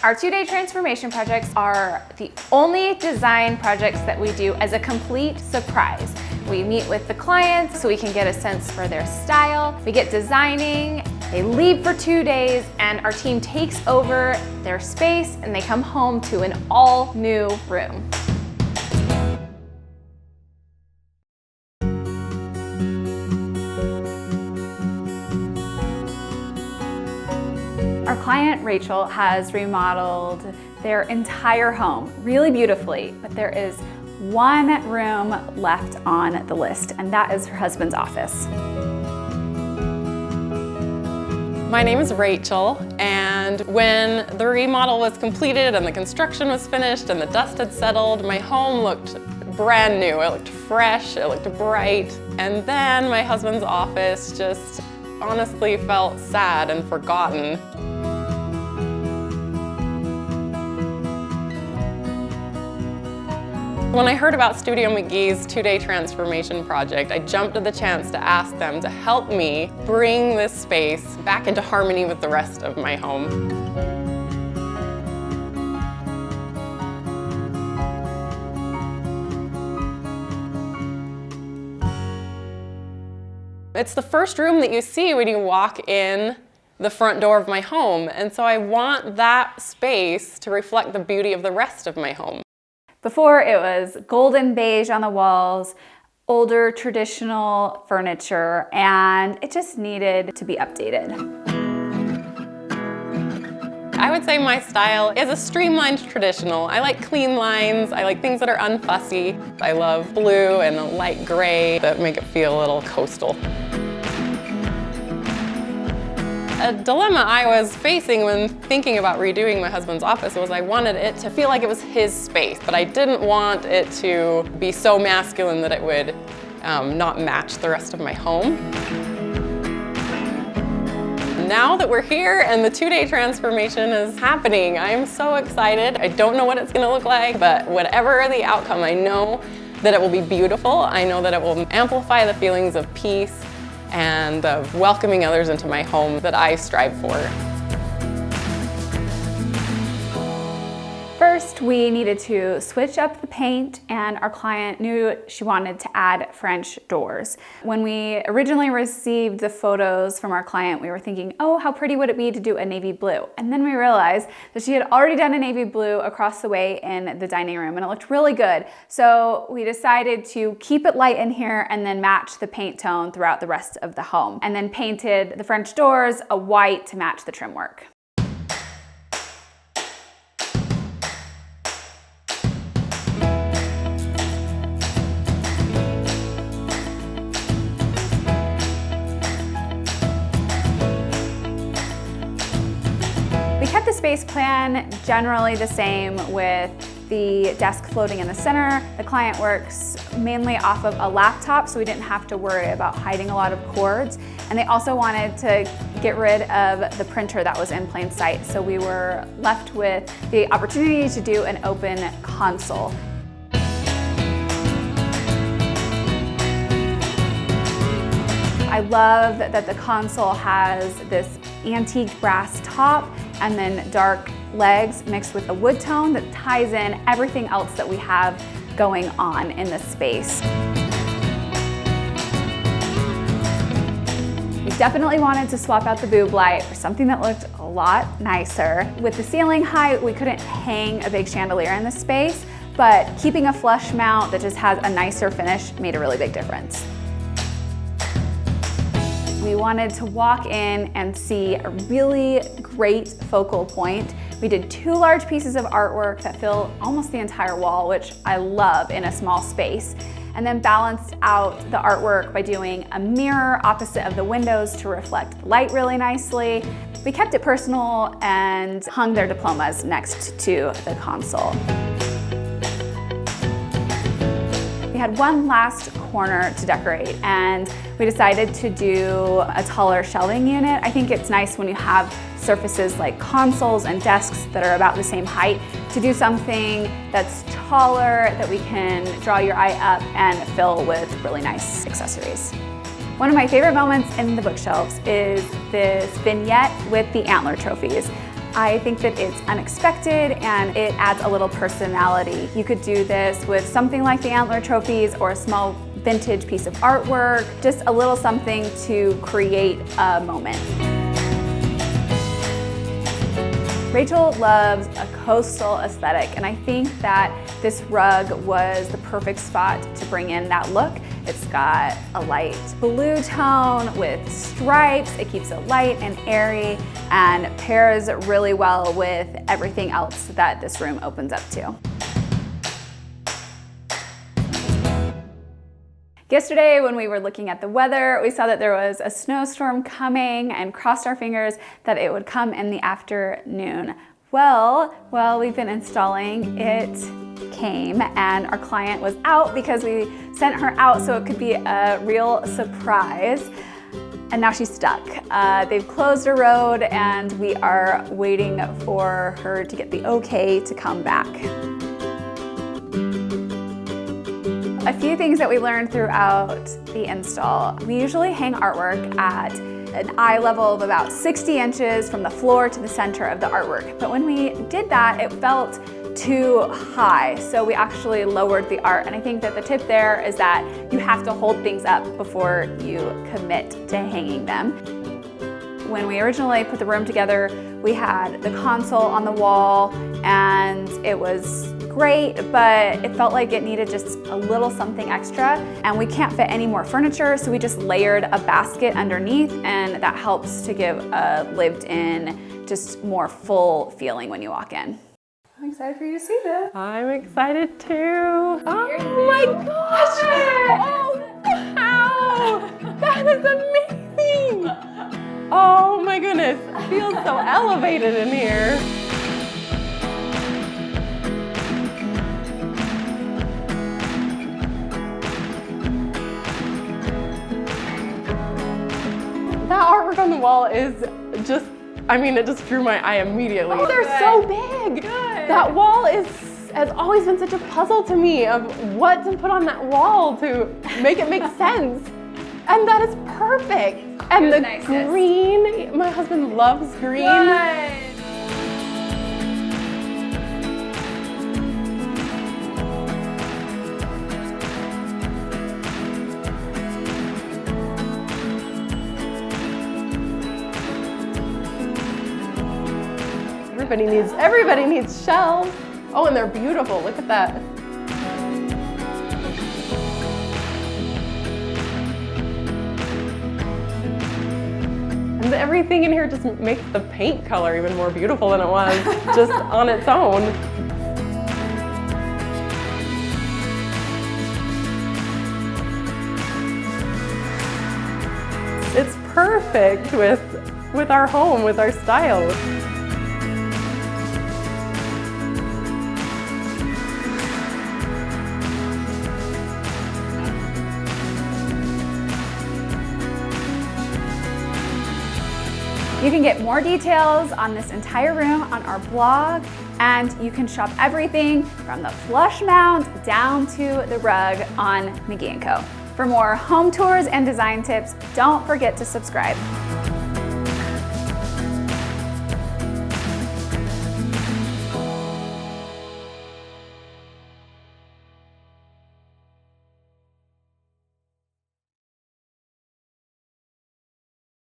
Our 2-day transformation projects are the only design projects that we do as a complete surprise. We meet with the clients so we can get a sense for their style. We get designing, they leave for 2 days, and our team takes over their space and they come home to an all new room. Our client, Rachel, has remodeled their entire home really beautifully, but there is one room left on the list, and that is her husband's office. My name is Rachel, and when the remodel was completed and the construction was finished and the dust had settled, my home looked brand new. It looked fresh, it looked bright, and then my husband's office just honestly felt sad and forgotten. When I heard about Studio McGee's 2-day transformation project, I jumped at the chance to ask them to help me bring this space back into harmony with the rest of my home. It's the first room that you see when you walk in the front door of my home, and so I want that space to reflect the beauty of the rest of my home. Before, it was golden beige on the walls, older traditional furniture, and it just needed to be updated. I would say my style is a streamlined traditional. I like clean lines, I like things that are unfussy. I love blue and a light gray that make it feel a little coastal. A dilemma I was facing when thinking about redoing my husband's office was I wanted it to feel like it was his space, but I didn't want it to be so masculine that it would not match the rest of my home. Now that we're here and the 2-day transformation is happening, I'm so excited. I don't know what it's gonna look like, but whatever the outcome, I know that it will be beautiful. I know that it will amplify the feelings of peace and of welcoming others into my home that I strive for. First, we needed to switch up the paint, and our client knew she wanted to add French doors. When we originally received the photos from our client, we were thinking, oh, how pretty would it be to do a navy blue? And then we realized that she had already done a navy blue across the way in the dining room, and it looked really good. So we decided to keep it light in here and then match the paint tone throughout the rest of the home, and then painted the French doors a white to match the trim work. We kept the space plan generally the same, with the desk floating in the center. The client works mainly off of a laptop, so we didn't have to worry about hiding a lot of cords. And they also wanted to get rid of the printer that was in plain sight, so we were left with the opportunity to do an open console. I love that the console has this antique brass top and then dark legs mixed with a wood tone that ties in everything else that we have going on in this space. We definitely wanted to swap out the boob light for something that looked a lot nicer. With the ceiling height, we couldn't hang a big chandelier in this space, but keeping a flush mount that just has a nicer finish made a really big difference. We wanted to walk in and see a really great focal point. We did 2 large pieces of artwork that fill almost the entire wall, which I love in a small space, and then balanced out the artwork by doing a mirror opposite of the windows to reflect the light really nicely. We kept it personal and hung their diplomas next to the console. We had one last corner to decorate, and we decided to do a taller shelving unit. I think it's nice when you have surfaces like consoles and desks that are about the same height to do something that's taller that we can draw your eye up and fill with really nice accessories. One of my favorite moments in the bookshelves is this vignette with the antler trophies. I think that it's unexpected and it adds a little personality. You could do this with something like the antler trophies or a small vintage piece of artwork, just a little something to create a moment. Rachel loves a coastal aesthetic, and I think that this rug was the perfect spot to bring in that look. It's got a light blue tone with stripes. It keeps it light and airy and pairs really well with everything else that this room opens up to. Yesterday, when we were looking at the weather, we saw that there was a snowstorm coming and crossed our fingers that it would come in the afternoon. Well, while we've been installing, it came and our client was out because we sent her out so it could be a real surprise. And now she's stuck. They've closed a road and we are waiting for her to get the okay to come back. A few things that we learned throughout the install. We usually hang artwork at an eye level of about 60 inches from the floor to the center of the artwork. But when we did that, it felt too high. So we actually lowered the art. And I think that the tip there is that you have to hold things up before you commit to hanging them. When we originally put the room together, we had the console on the wall and it was great, but it felt like it needed just a little something extra, and we can't fit any more furniture, so we just layered a basket underneath, and that helps to give a lived-in, just more full feeling when you walk in. I'm excited for you to see this. I'm excited too. Oh my gosh! Oh, wow! That is amazing! Oh my goodness, it feels so elevated in here. That artwork on the wall is just, I mean, it just drew my eye immediately. Oh, they're so big. Good. That wall has always been such a puzzle to me of what to put on that wall to make it make sense. And that is perfect. And the green, my husband loves green. Good. Everybody needs shells. Oh, and they're beautiful. Look at that. And everything in here just makes the paint color even more beautiful than it was just on its own. It's perfect with our home, with our style. You can get more details on this entire room on our blog, and you can shop everything from the flush mount down to the rug on McGee & Co. For more home tours and design tips, don't forget to subscribe.